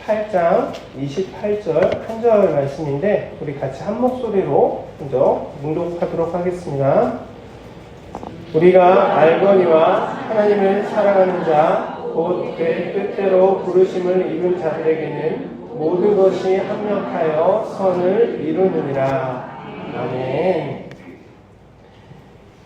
8장 28절 한 절 말씀인데 우리 같이 한 목소리로 먼저 낭독하도록 하겠습니다. 우리가 알거니와 하나님을 사랑하는 자 곧 그의 뜻대로 부르심을 입은 자들에게는 모든 것이 합력하여 선을 이루느니라. 아멘.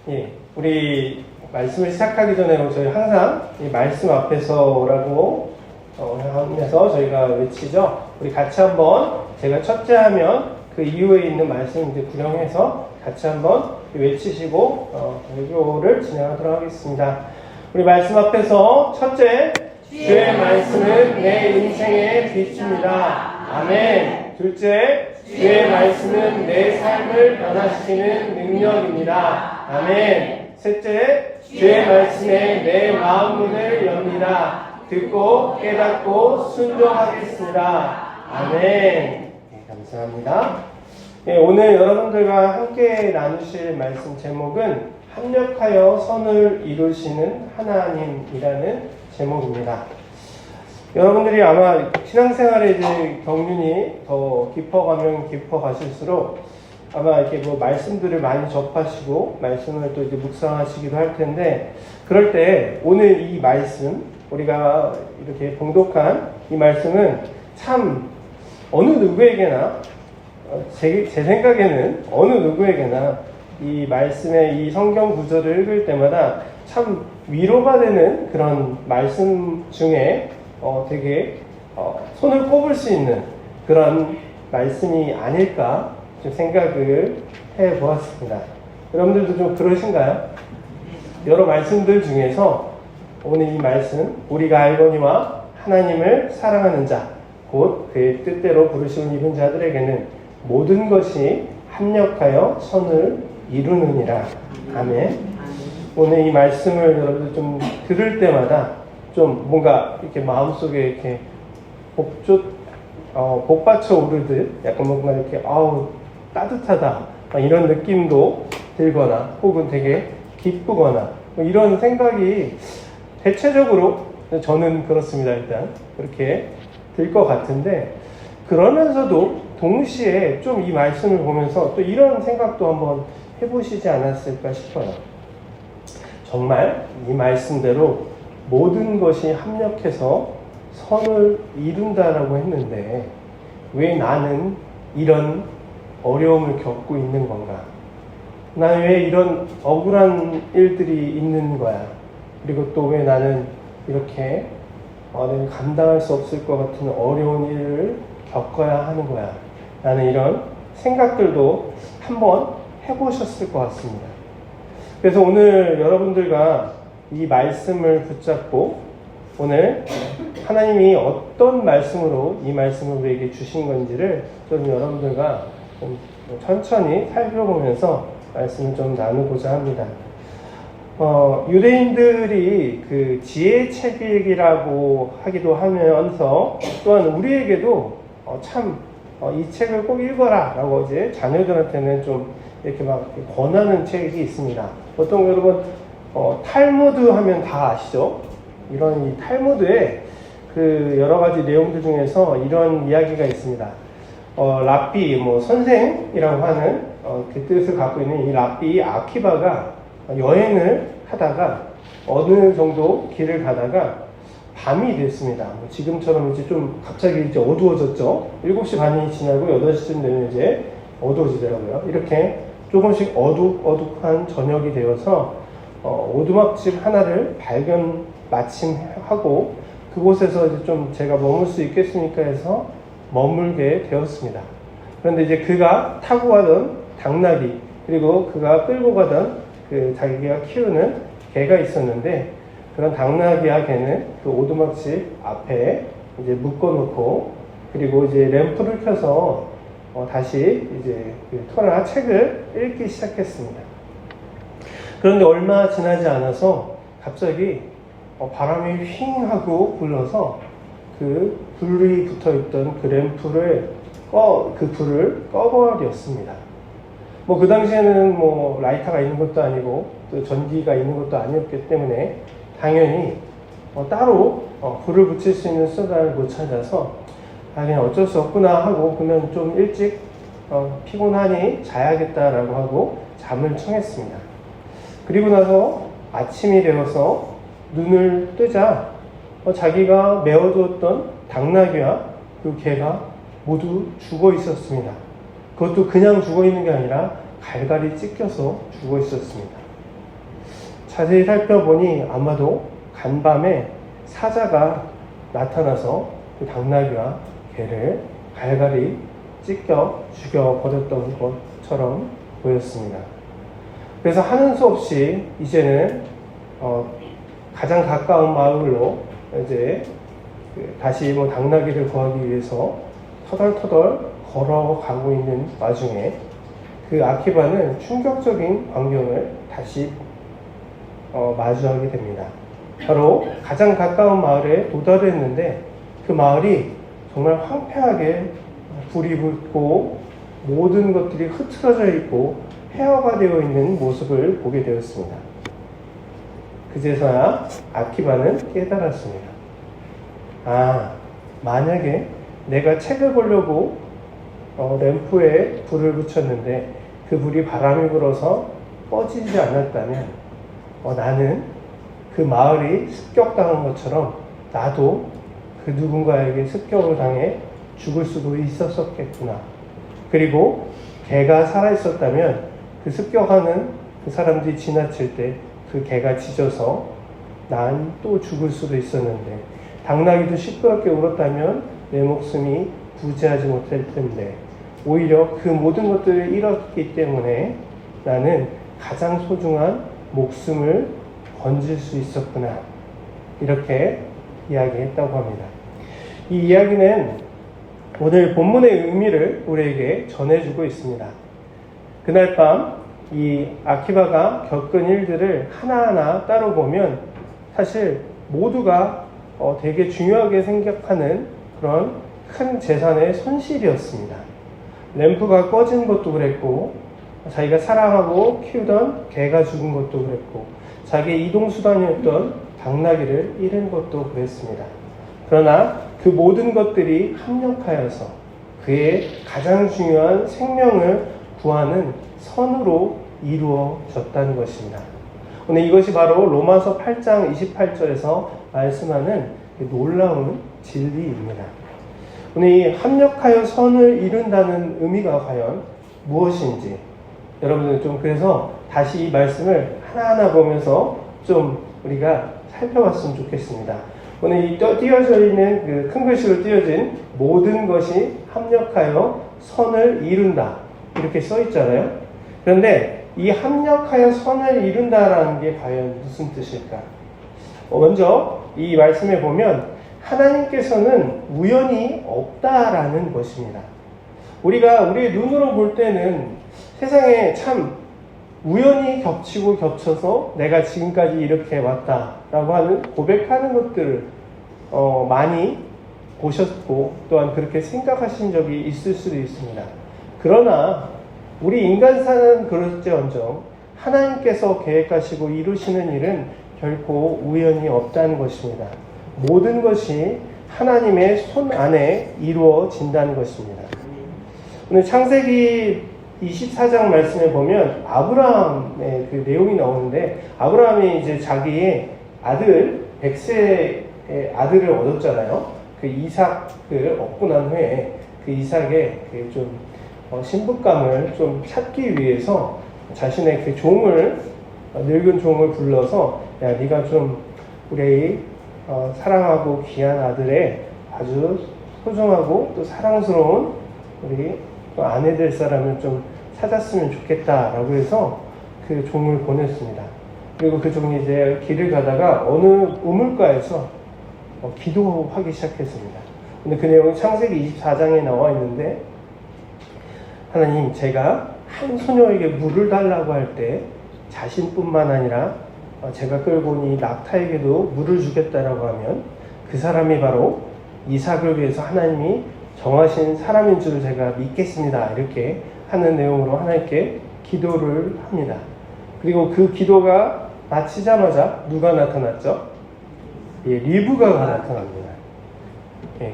예, 우리 말씀을 시작하기 전에 저희 항상 이 말씀 앞에서라고 하면서 저희가 외치죠. 우리 같이 한번 제가 첫째 하면 그 이후에 있는 말씀 이제 구령해서 같이 한번 외치시고 설교를 진행하도록 하겠습니다. 우리 말씀 앞에서 첫째, 주의 말씀은 내 인생의 빛입니다. 아멘. 둘째, 주의 말씀은 내 삶을 변화시키는 능력입니다. 아멘. 셋째, 주의 말씀에 내 마음문을 엽니다. 듣고 깨닫고 순종하겠습니다. 아멘. 네, 감사합니다. 네, 오늘 여러분들과 함께 나누실 말씀 제목은 합력하여 선을 이루시는 하나님이라는 제목입니다. 여러분들이 아마 신앙생활에 이제 경륜이 더 깊어가면 깊어가실수록 아마 이렇게 뭐 말씀들을 많이 접하시고 말씀을 또 이제 묵상하시기도 할 텐데, 그럴 때 오늘 이 말씀, 우리가 이렇게 봉독한 이 말씀은 참 어느 누구에게나 제 생각에는 어느 누구에게나 이 말씀의 이 성경 구절을 읽을 때마다 참 위로가 되는 그런 말씀 중에 되게 손을 꼽을 수 있는 그런 말씀이 아닐까 좀 생각을 해보았습니다. 여러분들도 좀 그러신가요? 여러 말씀들 중에서 오늘 이 말씀, 우리가 알거니와 하나님을 사랑하는 자 곧 그의 뜻대로 부르심을 입은 자들에게는 모든 것이 합력하여 선을 이루느니라. 아멘. 오늘 이 말씀을 여러분들 좀 들을 때마다 좀 뭔가 이렇게 마음속에 이렇게 복받쳐 오르듯 약간 뭔가 이렇게 따뜻하다 이런 느낌도 들거나 혹은 되게 기쁘거나 이런 생각이 대체적으로 저는 그렇습니다. 일단 그렇게 들 것 같은데, 그러면서도 동시에 좀 이 말씀을 보면서 또 이런 생각도 한번 해보시지 않았을까 싶어요. 정말 이 말씀대로 모든 것이 합력해서 선을 이룬다라고 했는데 왜 나는 이런 어려움을 겪고 있는 건가? 나는 왜 이런 억울한 일들이 있는 거야? 그리고 또 왜 나는 이렇게 내가 감당할 수 없을 것 같은 어려운 일을 겪어야 하는 거야? 라는 이런 생각들도 한번 해보셨을 것 같습니다. 그래서 오늘 여러분들과 이 말씀을 붙잡고 오늘 하나님이 어떤 말씀으로 이 말씀을 우리에게 주신 건지를 좀 여러분들과 좀 천천히 살펴보면서 말씀을 좀 나누고자 합니다. 유대인들이 그 지혜책이라고 하기도 하면서 또한 우리에게도 이 책을 꼭 읽어라 라고 이제 자녀들한테는 좀 이렇게 막 권하는 책이 있습니다. 보통 여러분 탈무드 하면 다 아시죠? 이런 이 탈무드에 그 여러 가지 내용들 중에서 이런 이야기가 있습니다. 랍비 선생이라고 하는 그 뜻을 갖고 있는 이 랍비 아키바가 여행을 하다가 어느 정도 길을 가다가 밤이 됐습니다. 지금처럼 이제 좀 갑자기 이제 어두워졌죠. 7시 반이 지나고 8시쯤 되면 이제 어두워지더라고요. 이렇게 조금씩 어둑한 저녁이 되어서 오두막집 하나를 발견 마침 하고 그곳에서 이제 좀 제가 머물 수 있겠습니까 해서 머물게 되었습니다. 그런데 이제 그가 타고 가던 당나귀 그리고 그가 끌고 가던 그 자기가 키우는 개가 있었는데, 그런 당나귀와 개는 그 오두막집 앞에 이제 묶어놓고 그리고 이제 램프를 켜서 다시 이제 그 토라 책을 읽기 시작했습니다. 그런데 얼마 지나지 않아서 갑자기 바람이 휘잉 하고 불러서 그 불이 붙어있던 그 램프를 불을 꺼버렸습니다. 그 당시에는 라이터가 있는 것도 아니고 또 전기가 있는 것도 아니었기 때문에 당연히 따로 불을 붙일 수 있는 수단을 못 찾아서 그냥 어쩔 수 없구나 하고 그러면 좀 일찍 피곤하니 자야겠다라고 하고 잠을 청했습니다. 그리고 나서 아침이 되어서 눈을 뜨자 자기가 메어두었던 당나귀와 그 개가 모두 죽어 있었습니다. 그것도 그냥 죽어 있는 게 아니라 갈갈이 찢겨서 죽어 있었습니다. 자세히 살펴보니 아마도 간밤에 사자가 나타나서 그 당나귀와 개를 갈갈이 찢겨 죽여버렸던 것처럼 보였습니다. 그래서 하는 수 없이 이제는 가장 가까운 마을로 이제 다시 당나귀를 구하기 위해서 터덜터덜 걸어가고 있는 와중에 그 아키바는 충격적인 광경을 다시 마주하게 됩니다. 바로 가장 가까운 마을에 도달했는데 그 마을이 정말 황폐하게 불이 붙고 모든 것들이 흐트러져 있고 폐허가 되어 있는 모습을 보게 되었습니다. 그제서야 아키바는 깨달았습니다. 만약에 내가 책을 보려고 램프에 불을 붙였는데 그 불이 바람이 불어서 꺼지지 않았다면 나는 그 마을이 습격당한 것처럼 나도 그 누군가에게 습격을 당해 죽을 수도 있었겠구나. 그리고 개가 살아있었다면 그 습격하는 그 사람들이 지나칠 때 그 개가 짖어서 난 또 죽을 수도 있었는데 당나귀도 시끄럽게 울었다면 내 목숨이 부재하지 못할 텐데 오히려 그 모든 것들을 잃었기 때문에 나는 가장 소중한 목숨을 건질 수 있었구나. 이렇게 이야기했다고 합니다. 이 이야기는 오늘 본문의 의미를 우리에게 전해주고 있습니다. 그날 밤 이 아키바가 겪은 일들을 하나하나 따로 보면 사실 모두가 되게 중요하게 생각하는 그런 큰 재산의 손실이었습니다. 램프가 꺼진 것도 그랬고 자기가 사랑하고 키우던 개가 죽은 것도 그랬고 자기의 이동수단이었던 당나귀를 잃은 것도 그랬습니다. 그러나 그 모든 것들이 합력하여서 그의 가장 중요한 생명을 구하는 선으로 이루어졌다는 것입니다. 오늘 이것이 바로 로마서 8장 28절에서 말씀하는 놀라운 진리입니다. 오늘 이 합력하여 선을 이룬다는 의미가 과연 무엇인지 여러분들 좀 그래서 다시 이 말씀을 하나하나 보면서 좀 우리가 살펴봤으면 좋겠습니다. 오늘 이 띄어져 있는 그 큰 글씨로 띄어진 모든 것이 합력하여 선을 이룬다 이렇게 써 있잖아요. 그런데 이 합력하여 선을 이룬다라는 게 과연 무슨 뜻일까? 먼저 이 말씀에 보면 하나님께서는 우연이 없다라는 것입니다. 우리가 우리의 눈으로 볼 때는 세상에 참 우연히 겹치고 겹쳐서 내가 지금까지 이렇게 왔다라고 하는 고백하는 것들을 많이 보셨고 또한 그렇게 생각하신 적이 있을 수도 있습니다. 그러나 우리 인간사는 그럴지언정 하나님께서 계획하시고 이루시는 일은 결코 우연이 없다는 것입니다. 모든 것이 하나님의 손 안에 이루어진다는 것입니다. 오늘 창세기 24장 말씀에 보면 아브라함의 그 내용이 나오는데 아브라함이 이제 자기의 아들 백세의 아들을 얻었잖아요. 그 이삭을 얻고 난 후에 그 이삭의 그 좀 신부감을 좀 찾기 위해서 자신의 그 종을 늙은 종을 불러서 야 네가 좀 우리 사랑하고 귀한 아들의 아주 소중하고 또 사랑스러운 우리 또 아내 될 사람을 좀 찾았으면 좋겠다라고 해서 그 종을 보냈습니다. 그리고 그 종이 이제 길을 가다가 어느 우물가에서 기도하기 시작했습니다. 근데 그 내용이 창세기 24장에 나와 있는데 하나님 제가 한 소녀에게 물을 달라고 할 때 자신뿐만 아니라 제가 끌고 온 이 낙타에게도 물을 주겠다라고 하면 그 사람이 바로 이삭을 위해서 하나님이 정하신 사람인 줄 제가 믿겠습니다. 이렇게 하는 내용으로 하나님께 기도를 합니다. 그리고 그 기도가 마치자마자 누가 나타났죠? 리브가가 나타납니다.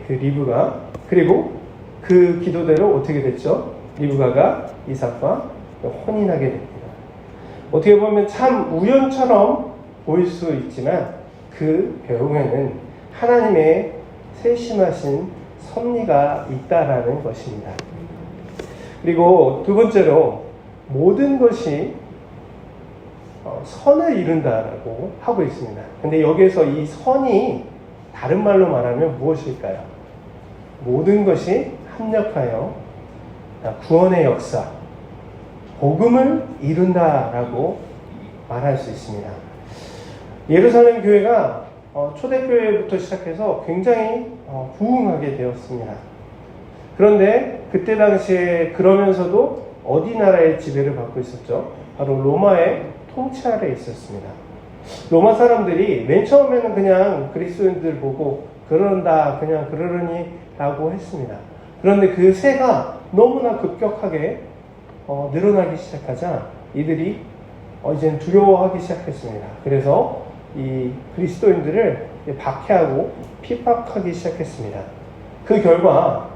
그 리브가. 그리고 그 기도대로 어떻게 됐죠? 리브가가 이삭과 혼인하게 됩니다. 어떻게 보면 참 우연처럼 보일 수 있지만 그 배후에는 하나님의 세심하신 섭리가 있다라는 것입니다. 그리고 두 번째로 모든 것이 선을 이룬다라고 하고 있습니다. 근데 여기에서 이 선이 다른 말로 말하면 무엇일까요? 모든 것이 합력하여 구원의 역사, 복음을 이룬다라고 말할 수 있습니다. 예루살렘 교회가 초대교회부터 시작해서 굉장히 부흥하게 되었습니다. 그런데 그때 당시에 그러면서도 어디 나라의 지배를 받고 있었죠? 바로 로마의 통치 아래에 있었습니다. 로마 사람들이 맨 처음에는 그냥 그리스도인들 보고 그런다, 그냥 그러려니 라고 했습니다. 그런데 그 세가 너무나 급격하게 늘어나기 시작하자 이들이 이제는 두려워하기 시작했습니다. 그래서 이 그리스도인들을 박해하고 핍박하기 시작했습니다. 그 결과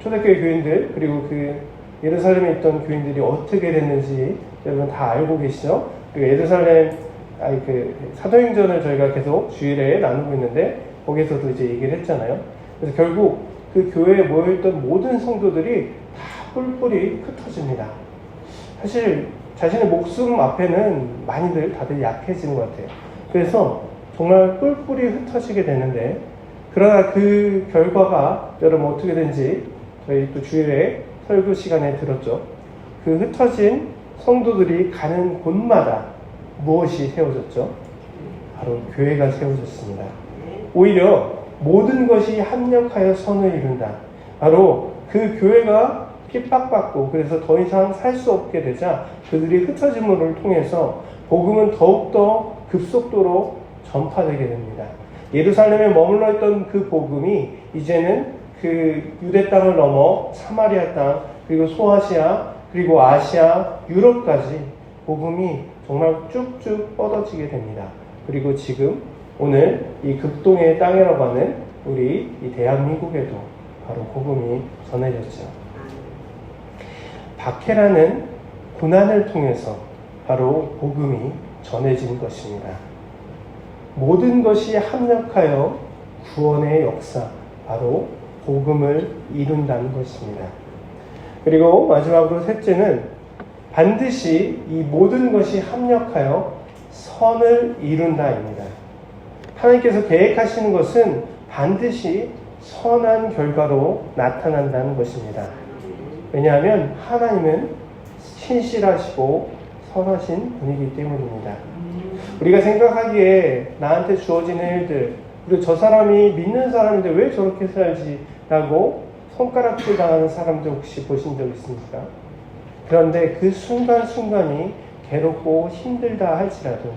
초대교회 교인들 그리고 그 예루살렘에 있던 교인들이 어떻게 됐는지 여러분 다 알고 계시죠? 그리고 예루살렘 그 사도행전을 저희가 계속 주일에 나누고 있는데 거기에서도 이제 얘기를 했잖아요. 그래서 결국 그 교회에 모여있던 모든 성도들이 다 뿔뿔이 흩어집니다. 사실 자신의 목숨 앞에는 많이들 다들 약해지는 것 같아요. 그래서 정말 뿔뿔이 흩어지게 되는데, 그러나 그 결과가 여러분 어떻게 된지 저희 또 주일에 설교 시간에 들었죠. 그 흩어진 성도들이 가는 곳마다 무엇이 세워졌죠? 바로 교회가 세워졌습니다. 오히려 모든 것이 합력하여 선을 이룬다. 바로 그 교회가 핍박받고 그래서 더 이상 살 수 없게 되자 그들이 흩어짐을 통해서 복음은 더욱더 급속도로 전파되게 됩니다. 예루살렘에 머물러 있던 그 복음이 이제는 그 유대 땅을 넘어 사마리아 땅, 그리고 소아시아, 그리고 아시아, 유럽까지 복음이 정말 쭉쭉 뻗어지게 됩니다. 그리고 지금 오늘 이 극동의 땅이라고 하는 우리 이 대한민국에도 바로 복음이 전해졌죠. 박해라는 고난을 통해서 바로 복음이 전해진 것입니다. 모든 것이 합력하여 구원의 역사, 바로 복음을 이룬다는 것입니다. 그리고 마지막으로 셋째는 반드시 이 모든 것이 합력하여 선을 이룬다입니다. 하나님께서 계획하시는 것은 반드시 선한 결과로 나타난다는 것입니다. 왜냐하면 하나님은 신실하시고 선하신 분이기 때문입니다. 우리가 생각하기에 나한테 주어지는 일들, 그리고 저 사람이 믿는 사람인데 왜 저렇게 살지? 라고 손가락질 당하는 사람들 혹시 보신 적 있습니까? 그런데 그 순간순간이 괴롭고 힘들다 할지라도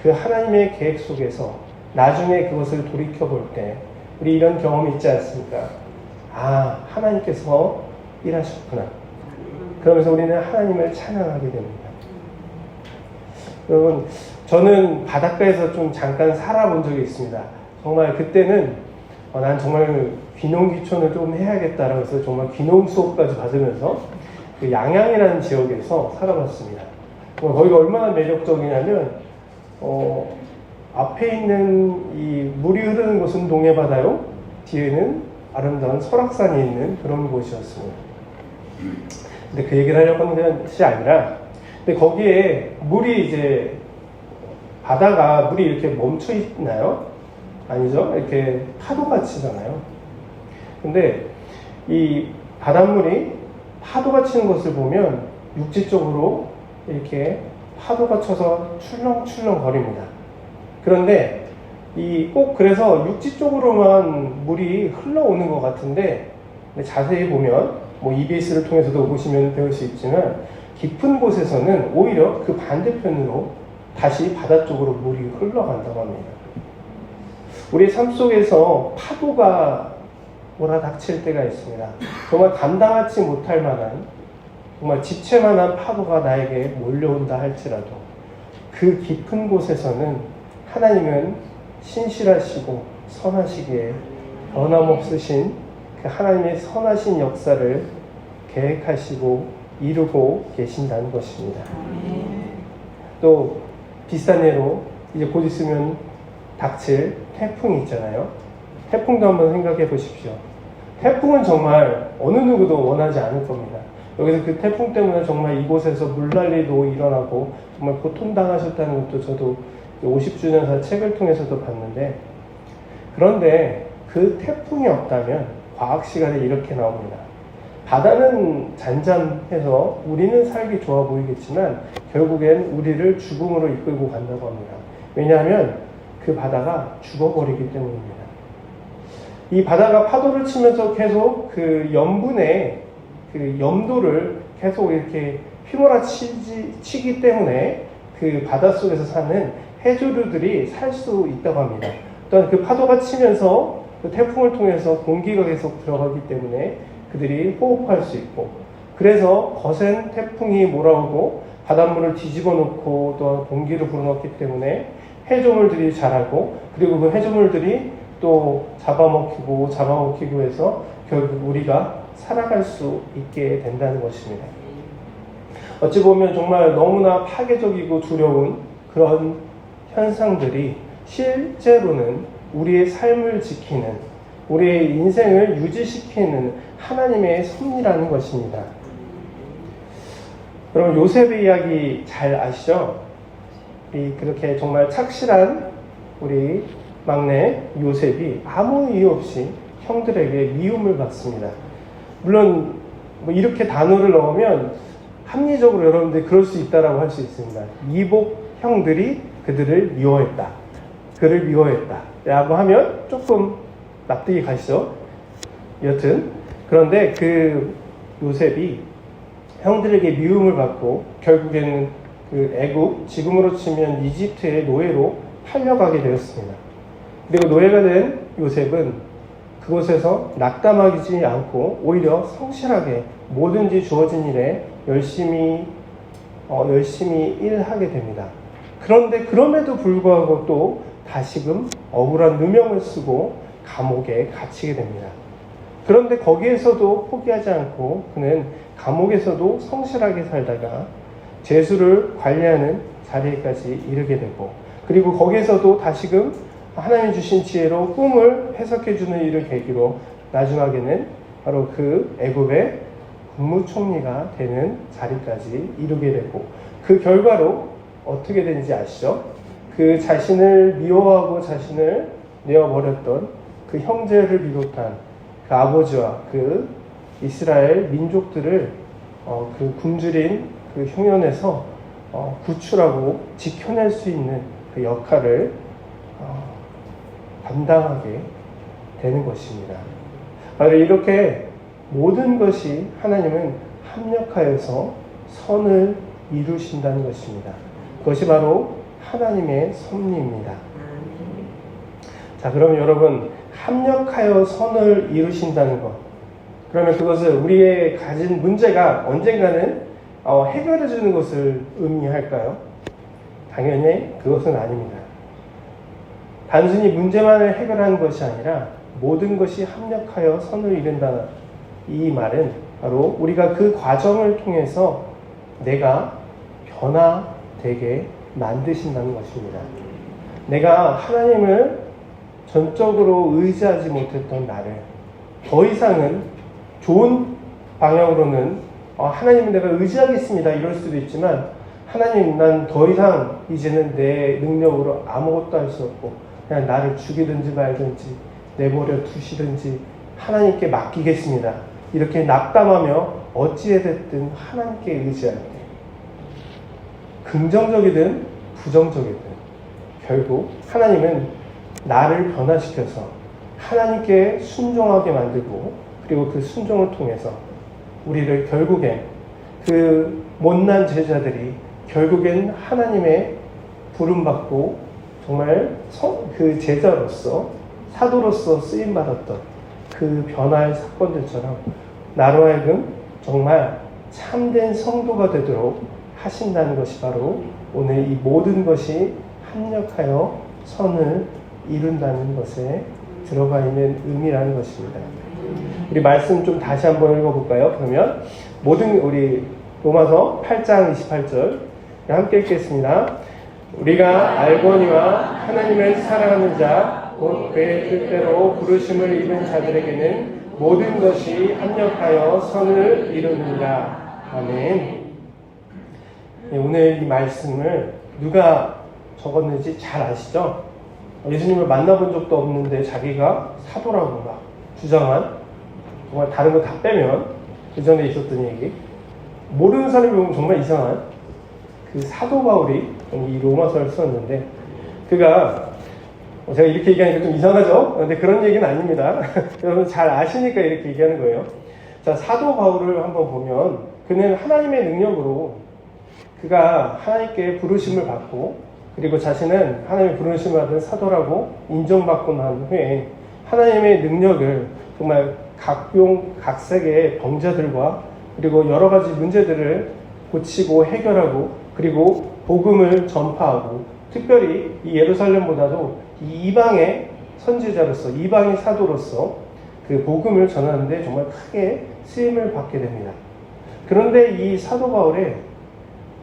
그 하나님의 계획 속에서 나중에 그것을 돌이켜볼 때 우리 이런 경험이 있지 않습니까? 아, 하나님께서 일하셨구나. 그러면서 우리는 하나님을 찬양하게 됩니다. 여러분, 저는 바닷가에서 좀 잠깐 살아본 적이 있습니다. 정말 그때는 난 정말 귀농귀촌을 좀 해야겠다라고 해서 정말 귀농 수업까지 받으면서 그 양양이라는 지역에서 살아봤습니다. 거기가 얼마나 매력적이냐면 앞에 있는 이 물이 흐르는 곳은 동해바다요, 뒤에는 아름다운 설악산이 있는 그런 곳이었습니다. 근데 그 얘기를 하려고 하는 것이 아니라, 근데 거기에 물이 이제 바다가 물이 이렇게 멈춰 있나요? 아니죠? 이렇게 파도가 치잖아요. 근데 이 바닷물이 파도가 치는 것을 보면 육지 쪽으로 이렇게 파도가 쳐서 출렁출렁 거립니다. 그런데 꼭 그래서 육지 쪽으로만 물이 흘러오는 것 같은데, 자세히 보면 뭐 EBS를 통해서도 보시면 배울 수 있지만 깊은 곳에서는 오히려 그 반대편으로 다시 바다 쪽으로 물이 흘러간다고 합니다. 우리의 삶 속에서 파도가 몰아닥칠 때가 있습니다. 정말 감당하지 못할 만한, 정말 지체만한 파도가 나에게 몰려온다 할지라도 그 깊은 곳에서는 하나님은 신실하시고 선하시기에 변함없으신 그 하나님의 선하신 역사를 계획하시고 이루고 계신다는 것입니다. 또 비슷한 예로 이제 곧 있으면 닥칠 태풍이 있잖아요. 태풍도 한번 생각해 보십시오. 태풍은 정말 어느 누구도 원하지 않을 겁니다. 여기서 그 태풍 때문에 정말 이곳에서 물난리도 일어나고 정말 고통당하셨다는 것도 저도 50주년사 책을 통해서도 봤는데, 그런데 그 태풍이 없다면 과학 시간에 이렇게 나옵니다. 바다는 잔잔해서 우리는 살기 좋아 보이겠지만 결국엔 우리를 죽음으로 이끌고 간다고 합니다. 왜냐하면 그 바다가 죽어버리기 때문입니다. 이 바다가 파도를 치면서 계속 그 염분의 그 염도를 계속 이렇게 휘몰아치기 때문에 그 바닷속에서 사는 해조류들이 살 수 있다고 합니다. 또한 그 파도가 치면서 그 태풍을 통해서 공기가 계속 들어가기 때문에 그들이 호흡할 수 있고, 그래서 거센 태풍이 몰아오고 바닷물을 뒤집어 놓고 또 공기를 불어넣기 때문에 해조물들이 자라고, 그리고 그 해조물들이 또 잡아먹히고 해서 결국 우리가 살아갈 수 있게 된다는 것입니다. 어찌 보면 정말 너무나 파괴적이고 두려운 그런 현상들이 실제로는 우리의 삶을 지키는, 우리의 인생을 유지시키는 하나님의 섭리라는 것입니다. 여러분, 요셉의 이야기 잘 아시죠? 그렇게 정말 착실한 우리 막내 요셉이 아무 이유 없이 형들에게 미움을 받습니다. 물론 뭐 이렇게 단어를 넣으면 합리적으로 여러분들 그럴 수 있다라고 할 수 있습니다. 이복 형들이 그들을 미워했다, 그를 미워했다 라고 하면 조금 납득이 가시죠. 여튼 그런데 그 요셉이 형들에게 미움을 받고 결국에는 그 애굽, 지금으로 치면 이집트의 노예로 팔려가게 되었습니다. 그리고 노예가 된 요셉은 그곳에서 낙담하지 않고 오히려 성실하게 뭐든지 주어진 일에 열심히 일하게 됩니다. 그런데 그럼에도 불구하고 또 다시금 억울한 누명을 쓰고 감옥에 갇히게 됩니다. 그런데 거기에서도 포기하지 않고 그는 감옥에서도 성실하게 살다가 죄수를 관리하는 자리까지 이르게 되고, 그리고 거기에서도 다시금 하나님 주신 지혜로 꿈을 해석해주는 일을 계기로 나중하게는 바로 그 애굽의 국무총리가 되는 자리까지 이루게 되고, 그 결과로 어떻게 되는지 아시죠? 그 자신을 미워하고 자신을 내어버렸던 그 형제를 비롯한 그 아버지와 그 이스라엘 민족들을 그 굶주린 그 흉년에서 구출하고 지켜낼 수 있는 그 역할을 감당하게 되는 것입니다. 바로 이렇게 모든 것이 하나님은 합력하여서 선을 이루신다는 것입니다. 그것이 바로 하나님의 섭리입니다. 자, 그럼 여러분, 합력하여 선을 이루신다는 것, 그러면 그것을 우리의 가진 문제가 언젠가는 해결해 주는 것을 의미할까요? 당연히 그것은 아닙니다. 단순히 문제만을 해결하는 것이 아니라 모든 것이 합력하여 선을 이룬다. 이 말은 바로 우리가 그 과정을 통해서 내가 변화되게 만드신다는 것입니다. 내가 하나님을 전적으로 의지하지 못했던 나를 더 이상은 좋은 방향으로는 하나님은 내가 의지하겠습니다 이럴 수도 있지만, 하나님, 난 더 이상 이제는 내 능력으로 아무것도 할 수 없고 그냥 나를 죽이든지 말든지 내버려 두시든지 하나님께 맡기겠습니다, 이렇게 낙담하며 어찌해 됐든 하나님께 의지할 때, 긍정적이든 부정적이든 결국 하나님은 나를 변화시켜서 하나님께 순종하게 만들고, 그리고 그 순종을 통해서 우리를 결국엔 그 못난 제자들이 결국엔 하나님의 부름받고 정말 그 제자로서 사도로서 쓰임받았던 그 변화의 사건들처럼 나로 하여금 정말 참된 성도가 되도록 하신다는 것이 바로 오늘 이 모든 것이 합력하여 선을 이룬다는 것의 들어가 있는 의미라는 것입니다. 우리 말씀 좀 다시 한번 읽어볼까요? 그러면 모든 우리 로마서 8장 28절 함께 읽겠습니다. 우리가 알거니와 하나님을 사랑하는 자, 곧 그의 뜻대로 부르심을 입은 자들에게는 모든 것이 합력하여 선을 이루느니라. 아멘. 오늘 이 말씀을 누가 적었는지 잘 아시죠? 예수님을 만나본 적도 없는데 자기가 사도라고 막 주장한, 정말 다른 거 다 빼면 그 전에 있었던 얘기, 모르는 사람이 보면 정말 이상한 그 사도 바울이 이 로마서를 썼는데, 그가 제가 이렇게 얘기하니까 좀 이상하죠? 근데 그런 얘기는 아닙니다. 여러분 잘 아시니까 이렇게 얘기하는 거예요. 자, 사도 바울을 한번 보면 그는 하나님의 능력으로 그가 하나님께 부르심을 받고, 그리고 자신은 하나님의 부르심을 받은 사도라고 인정받고 난 후에 하나님의 능력을 정말 각색의 병자들과 그리고 여러 가지 문제들을 고치고 해결하고, 그리고 복음을 전파하고, 특별히 이 예루살렘보다도 이 이방의 선지자로서, 이방의 사도로서 그 복음을 전하는데 정말 크게 쓰임을 받게 됩니다. 그런데 이 사도 바울의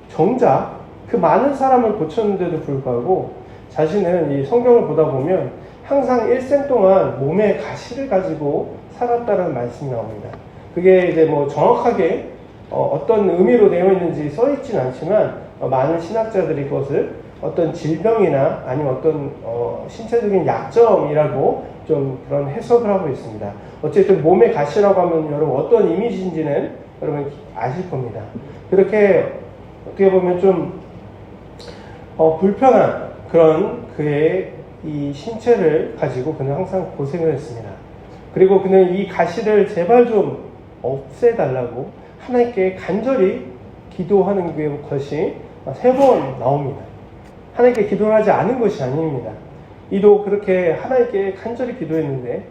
정작 그 많은 사람을 고쳤는데도 불구하고 자신은 이 성경을 보다 보면 항상 일생 동안 몸에 가시를 가지고 살았다는 말씀이 나옵니다. 그게 이제 뭐 정확하게 어떤 의미로 되어 있는지 써 있진 않지만 많은 신학자들이 그것을 어떤 질병이나 아니면 어떤 신체적인 약점이라고 좀 그런 해석을 하고 있습니다. 어쨌든 몸에 가시라고 하면 여러분 어떤 이미지인지는 여러분 아실 겁니다. 그렇게 어떻게 보면 좀 불편한 그런 그의 이 신체를 가지고 그는 항상 고생을 했습니다. 그리고 그는 이 가시를 제발 좀 없애달라고 하나님께 간절히 기도하는 것이 3번 나옵니다. 하나님께 기도를 하지 않은 것이 아닙니다. 이도 그렇게 하나님께 간절히 기도했는데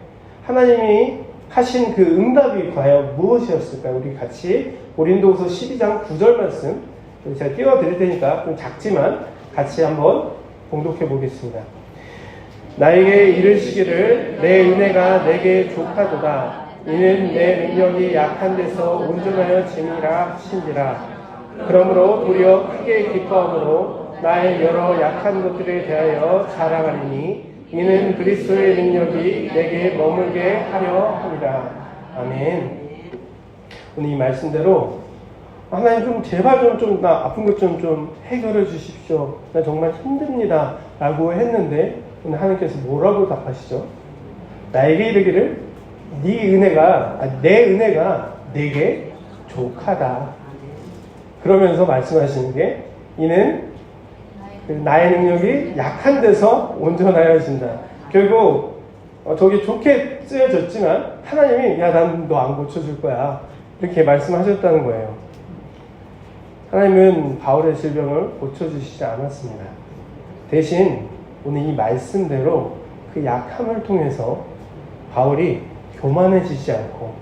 하나님이 하신 그 응답이 과연 무엇이었을까요? 우리 같이 고린도후서 12장 9절 말씀 제가 띄워드릴 테니까 좀 작지만 같이 한번 봉독해 보겠습니다. 나에게 이르시기를 내 은혜가 내게 족하도다. 이는 내 능력이 약한 데서 온전하여 지니라 하신지라. 그러므로 도리어 크게 기뻐함으로 나의 여러 약한 것들에 대하여 자랑하리니 이는 그리스도의 능력이 내게 머물게 하려 함이라. 아멘. 오늘 이 말씀대로 하나님 좀 제발 나 아픈 것 좀 해결해 주십시오. 나 정말 힘듭니다. 라고 했는데 오늘 하나님께서 뭐라고 답하시죠? 나에게 이르기를 내 은혜가 내게 족하다. 그러면서 말씀하시는 게 이는 나의 능력이 약한 데서 온전하여 진다. 결국 저기 좋게 쓰여졌지만 하나님이 난 너 안 고쳐줄 거야. 이렇게 말씀하셨다는 거예요. 하나님은 바울의 질병을 고쳐주시지 않았습니다. 대신 오늘 이 말씀대로 그 약함을 통해서 바울이 교만해지지 않고,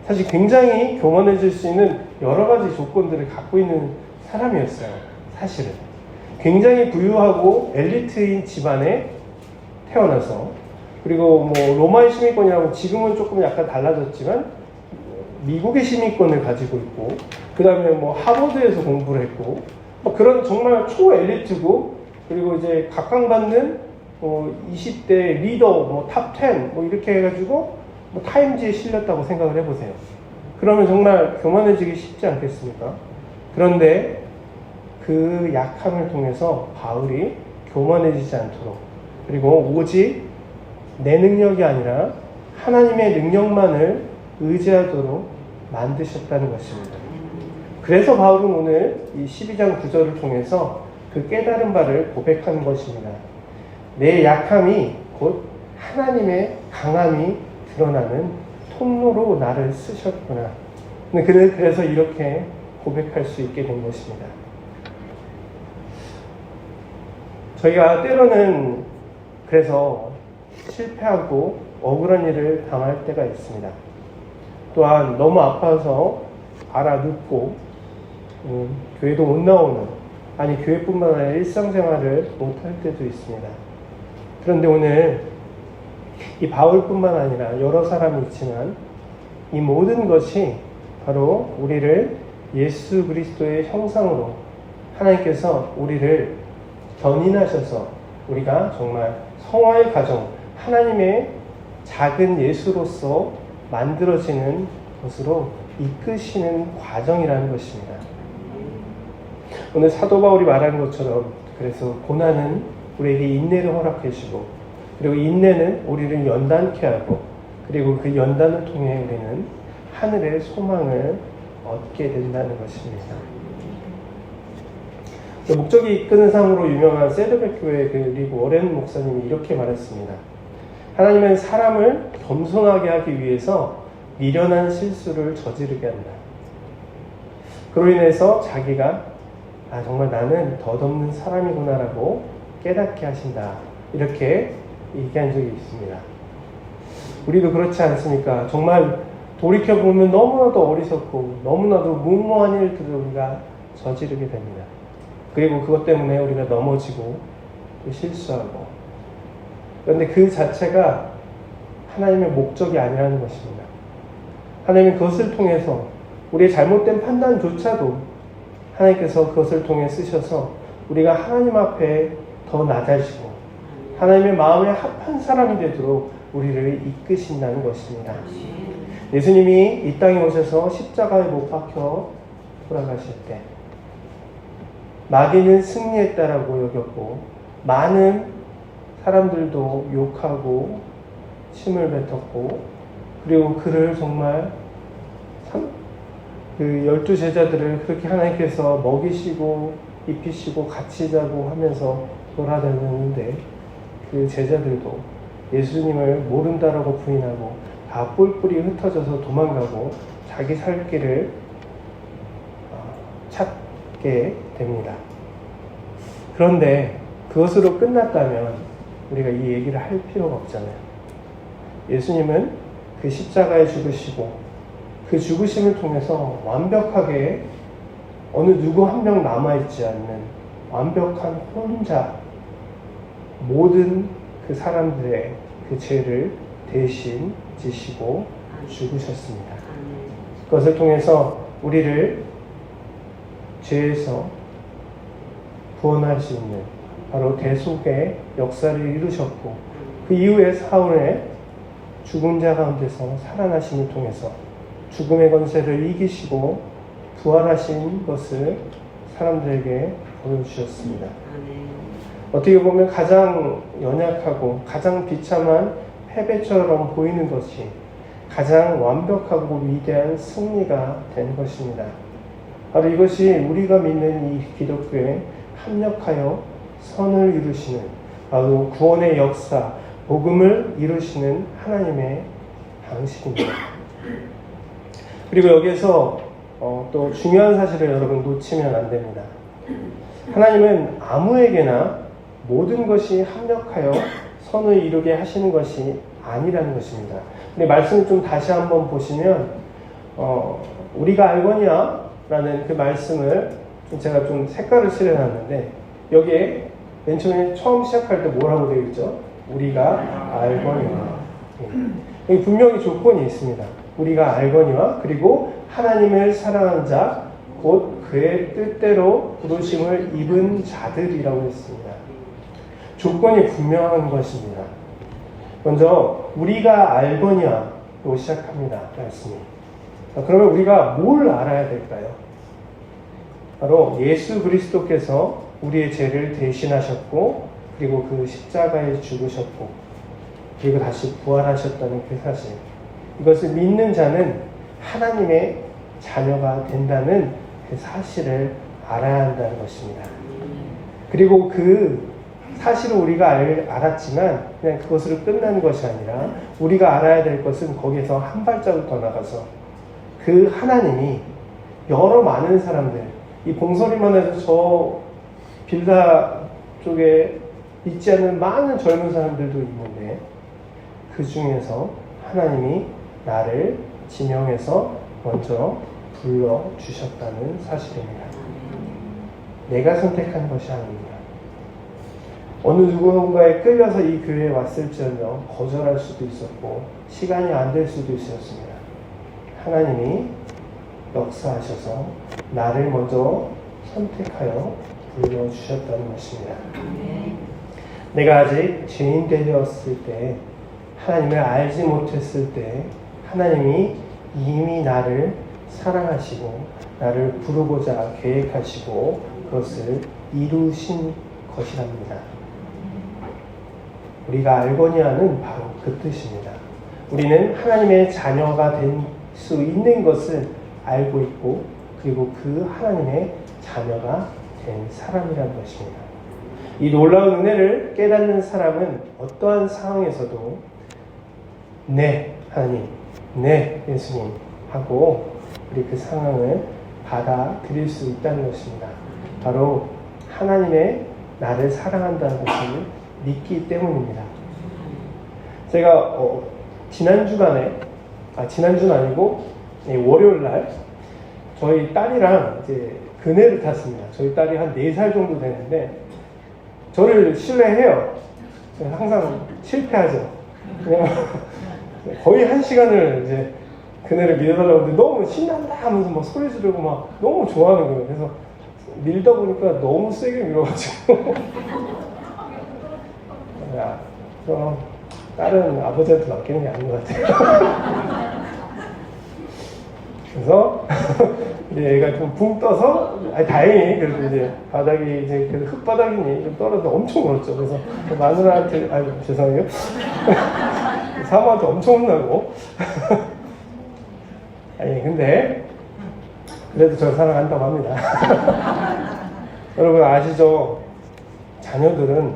사실 굉장히 교만해질 수 있는 여러 가지 조건들을 갖고 있는 사람이었어요. 사실은 굉장히 부유하고 엘리트인 집안에 태어나서, 그리고 뭐 로마의 시민권이라고 지금은 조금 약간 달라졌지만 미국의 시민권을 가지고 있고, 그 다음에 뭐 하버드에서 공부를 했고, 그런 정말 초엘리트고, 그리고 이제 각광받는 20대 리더, 탑 10, 이렇게 해가지고 타임지에 실렸다고 생각을 해보세요. 그러면 정말 교만해지기 쉽지 않겠습니까? 그런데 그 약함을 통해서 바울이 교만해지지 않도록, 그리고 오직 내 능력이 아니라 하나님의 능력만을 의지하도록 만드셨다는 것입니다. 그래서 바울은 오늘 이 12장 9절을 통해서 그 깨달은 바를 고백하는 것입니다. 내 약함이 곧 하나님의 강함이 드러나는 통로로 나를 쓰셨구나. 그래서 이렇게 고백할 수 있게 된 것입니다. 저희가 때로는 그래서 실패하고 억울한 일을 당할 때가 있습니다. 또한 너무 아파서 앓아눕고 교회도 못 나오는, 아니 교회뿐만 아니라 일상생활을 못할 때도 있습니다. 그런데 오늘 이 바울뿐만 아니라 여러 사람이 있지만 이 모든 것이 바로 우리를 예수 그리스도의 형상으로 하나님께서 우리를 견인하셔서 우리가 정말 성화의 과정, 하나님의 작은 예수로서 만들어지는 것으로 이끄시는 과정이라는 것입니다. 오늘 사도 바울이 말한 것처럼 그래서 고난은 우리에게 인내를 허락해 주고 그리고 인내는 우리를 연단케 하고 그리고 그 연단을 통해 우리는 하늘의 소망을 얻게 된다는 것입니다. 목적이 이끄는 삶으로 유명한 세드백 교회 그리고 워렌 목사님이 이렇게 말했습니다. 하나님은 사람을 겸손하게 하기 위해서 미련한 실수를 저지르게 한다. 그로 인해서 자기가 정말 나는 덧없는 사람이구나라고 깨닫게 하신다. 이렇게 얘기한 적이 있습니다. 우리도 그렇지 않습니까? 정말 돌이켜보면 너무나도 어리석고 너무나도 무모한 일들을 우리가 저지르게 됩니다. 그리고 그것 때문에 우리가 넘어지고 실수하고 그런데 그 자체가 하나님의 목적이 아니라는 것입니다. 하나님은 그것을 통해서 우리의 잘못된 판단조차도 하나님께서 그것을 통해 쓰셔서 우리가 하나님 앞에 더 낮아지고 하나님의 마음에 합한 사람이 되도록 우리를 이끄신다는 것입니다. 예수님이 이 땅에 오셔서 십자가에 못 박혀 돌아가실 때 마귀는 승리했다라고 여겼고 많은 사람들도 욕하고 침을 뱉었고 그리고 그를 정말 그 12제자들을 그렇게 하나님께서 먹이시고 입히시고 같이 자고 하면서 돌아다녔는데 그 제자들도 예수님을 모른다라고 부인하고 다 뿔뿔이 흩어져서 도망가고 자기 살 길을 찾게 됩니다. 그런데 그것으로 끝났다면 우리가 이 얘기를 할 필요가 없잖아요. 예수님은 그 십자가에 죽으시고 그 죽으심을 통해서 완벽하게 어느 누구 한 명 남아있지 않는 완벽한 혼자 모든 그 사람들의 그 죄를 대신 지시고 죽으셨습니다. 그것을 통해서 우리를 죄에서 구원할 수 있는 바로 대속의 역사를 이루셨고 그 이후에 사흘에 죽은 자 가운데서 살아나심을 통해서 죽음의 권세를 이기시고 부활하신 것을 사람들에게 보여주셨습니다. 어떻게 보면 가장 연약하고 가장 비참한 패배처럼 보이는 것이 가장 완벽하고 위대한 승리가 된 것입니다. 바로 이것이 우리가 믿는 이 기독교에 합력하여 선을 이루시는 바로 구원의 역사, 복음을 이루시는 하나님의 방식입니다. 그리고 여기에서 또 중요한 사실을 여러분 놓치면 안 됩니다. 하나님은 아무에게나 모든 것이 합력하여 선을 이루게 하시는 것이 아니라는 것입니다. 근데 말씀을 좀 다시 한번 보시면 우리가 알거니와 라는 그 말씀을 제가 좀 색깔을 칠해놨는데 여기에 맨 처음에 처음 시작할 때 뭐라고 되어 있죠? 우리가 알거니와. 여기 분명히 조건이 있습니다. 우리가 알거니와 그리고 하나님을 사랑하는 자 곧 그의 뜻대로 부르심을 입은 자들이라고 했습니다. 조건이 분명한 것입니다. 먼저 우리가 알거니와로 시작합니다. 말씀이. 그러면 우리가 뭘 알아야 될까요? 바로 예수 그리스도께서 우리의 죄를 대신하셨고 그리고 그 십자가에 죽으셨고 그리고 다시 부활하셨다는 그 사실, 이것을 믿는 자는 하나님의 자녀가 된다는 그 사실을 알아야 한다는 것입니다. 그리고 그 사실을 우리가 알았지만 그냥 그것으로 끝나는 것이 아니라 우리가 알아야 될 것은 거기에서 한 발자국 더 나가서 그 하나님이 여러 많은 사람들, 이 봉서리만 해도 저 빌라 쪽에 있지 않는 많은 젊은 사람들도 있는데 그 중에서 하나님이 나를 지명해서 먼저 불러주셨다는 사실입니다. 내가 선택한 것이 아닙니다. 어느 누군가에 끌려서 이 교회에 왔을지언정 거절할 수도 있었고 시간이 안 될 수도 있었습니다. 하나님이 역사하셔서 나를 먼저 선택하여 불러주셨다는 것입니다. 내가 아직 죄인 되었을 때, 하나님을 알지 못했을 때 하나님이 이미 나를 사랑하시고 나를 부르고자 계획하시고 그것을 이루신 것이랍니다. 우리가 알거니아는 바로 그 뜻입니다. 우리는 하나님의 자녀가 될 수 있는 것을 알고 있고 그리고 그 하나님의 자녀가 된 사람이라는 것입니다. 이 놀라운 은혜를 깨닫는 사람은 어떠한 상황에서도 네 하나님, 네 예수님 하고 우리 그 상황을 받아들일 수 있다는 것입니다. 바로 하나님의 나를 사랑한다는 것을 믿기 때문입니다. 제가 지난 주간에 지난주는 아니고 월요일 날 저희 딸이랑 이제 그네를 탔습니다. 저희 딸이 한 4살 정도 되는데 저를 신뢰해요. 항상 실패하죠. 그냥 거의 1시간을 이제 그네를 밀어달라고 하는데 너무 신난다 하면서 막 소리 지르고 막 너무 좋아하는 거예요. 그래서 밀다 보니까 너무 세게 밀어가지고 야, 그럼 딸은 아버지한테 맡기는 게 아닌 것 같아요. 그래서 이제 얘가 좀 붕 떠서 다행히 그래도 이제 바닥이 이제 그래도 흙바닥이니 좀 떨어져 엄청 울었죠. 그래서 마누라한테 죄송해요. 사모한테 엄청 혼나고 아니 근데 그래도 저를 사랑한다고 합니다. 여러분 아시죠? 자녀들은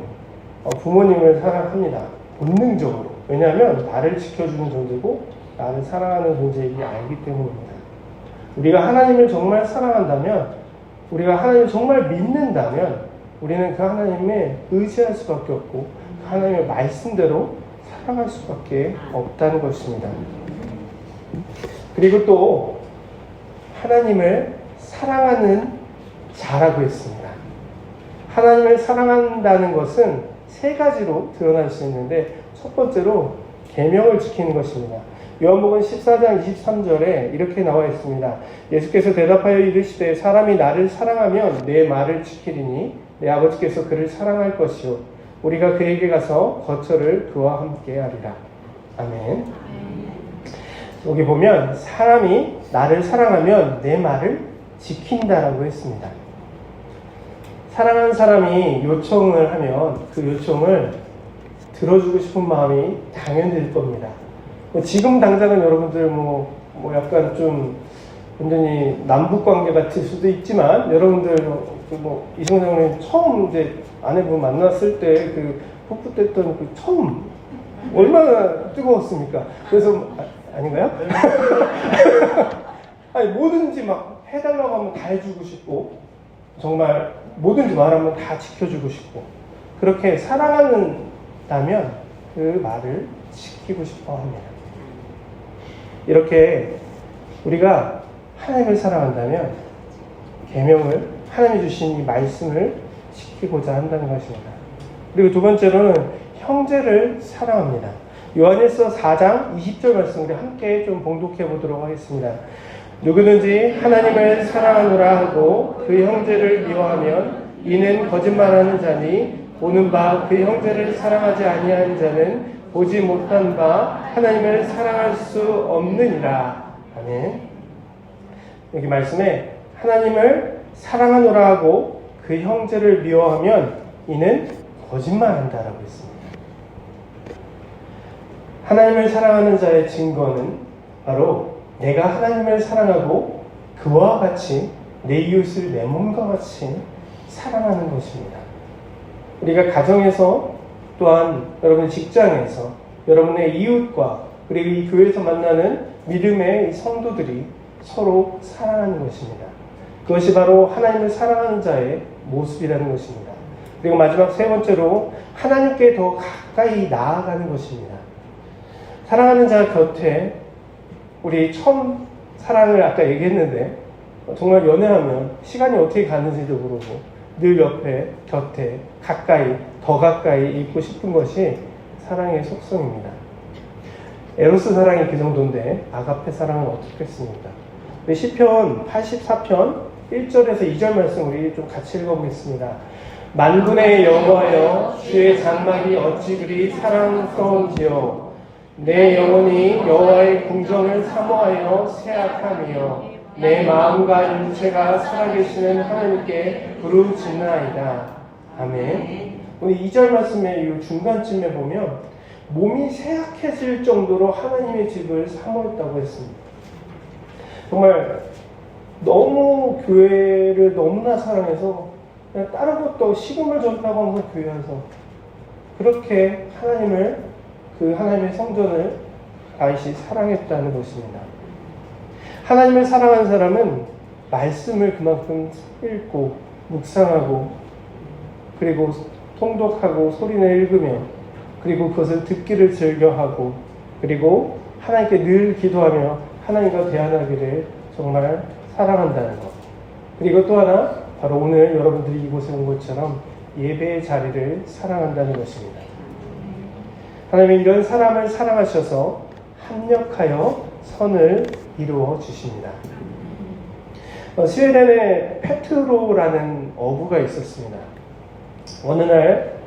부모님을 사랑합니다. 본능적으로. 왜냐하면 나를 지켜주는 존재고 나를 사랑하는 존재이기 알기 때문입니다. 우리가 하나님을 정말 사랑한다면, 우리가 하나님을 정말 믿는다면 우리는 그 하나님에 의지할 수밖에 없고 그 하나님의 말씀대로 살아갈 수밖에 없다는 것입니다. 그리고 또 하나님을 사랑하는 자라고 했습니다. 하나님을 사랑한다는 것은 3가지로 드러날 수 있는데 첫 번째로 계명을 지키는 것입니다. 요한복음 14장 23절에 이렇게 나와 있습니다. 예수께서 대답하여 이르시되 사람이 나를 사랑하면 내 말을 지키리니 내 아버지께서 그를 사랑할 것이요 우리가 그에게 가서 거처를 그와 함께 하리라. 아멘. 여기 보면 사람이 나를 사랑하면 내 말을 지킨다라고 했습니다. 사랑하는 사람이 요청을 하면 그 요청을 들어주고 싶은 마음이 당연히 들 겁니다. 지금 당장은 여러분들 약간 좀 완전히 남북 관계 같을 수도 있지만 여러분들 이승장님 처음 이제 아내분 만났을 때 그 풋풋했던 그 처음 얼마나 뜨거웠습니까? 그래서 아닌가요? 아니 뭐든지 막 해달라고 하면 다 해주고 싶고 정말 뭐든지 말하면 다 지켜주고 싶고 그렇게 사랑한다면 그 말을 지키고 싶어 합니다. 이렇게 우리가 하나님을 사랑한다면 계명을 하나님이 주신 이 말씀을 지키고자 한다는 것입니다. 그리고 두 번째로는 형제를 사랑합니다. 요한일서 4장 20절 말씀 우리 함께 좀 봉독해 보도록 하겠습니다. 누구든지 하나님을 사랑하노라 하고 그 형제를 미워하면 이는 거짓말하는 자니 보는 바 그 형제를 사랑하지 아니하는 자는 보지 못한 바 하나님을 사랑할 수 없느니라. 아멘. 여기 말씀에 하나님을 사랑하노라 하고 그 형제를 미워하면 이는 거짓말한다라고 했습니다. 하나님을 사랑하는 자의 증거는 바로 내가 하나님을 사랑하고 그와 같이 내 이웃을 내 몸과 같이 사랑하는 것입니다. 우리가 가정에서 또한 여러분의 직장에서 여러분의 이웃과 그리고 이 교회에서 만나는 믿음의 성도들이 서로 사랑하는 것입니다. 그것이 바로 하나님을 사랑하는 자의 모습이라는 것입니다. 그리고 마지막 3번째로 하나님께 더 가까이 나아가는 것입니다. 사랑하는 자 곁에 우리 처음 사랑을 아까 얘기했는데 정말 연애하면 시간이 어떻게 가는지도 모르고 늘 옆에, 곁에, 가까이, 더 가까이 있고 싶은 것이 사랑의 속성입니다. 에로스 사랑이 그 정도인데 아가페 사랑은 어떻겠습니까? 시편 84편 1절에서 2절 말씀 우리 좀 같이 읽어보겠습니다. 만군의 여호와여 주의 장막이 어찌 그리 사랑스러운지요. 내 영혼이 여호와의 궁정을 사모하여 새악하며 내 마음과 육체가 살아계시는 하나님께 부르짖나이다. 아멘. 오늘 2절 말씀의 이 중간쯤에 보면 몸이 새악해질 정도로 하나님의 집을 사모했다고 했습니다. 정말 너무 교회를 너무나 사랑해서 그냥 다른 것도 식음을 전파하고 항상 교회 와서 그렇게 하나님을, 그 하나님의 성전을 다윗이 사랑했다는 것입니다. 하나님을 사랑한 사람은 말씀을 그만큼 읽고 묵상하고 그리고 통독하고 소리내 읽으며 그리고 그것을 듣기를 즐겨하고 그리고 하나님께 늘 기도하며 하나님과 대화하기를 정말 사랑한다는 것. 그리고 또 하나 바로 오늘 여러분들이 이곳에 온 것처럼 예배의 자리를 사랑한다는 것입니다. 하나님은 이런 사람을 사랑하셔서 합력하여 선을 이루어 주십니다. 스웨덴에 페트로라는 어부가 있었습니다. 어느 날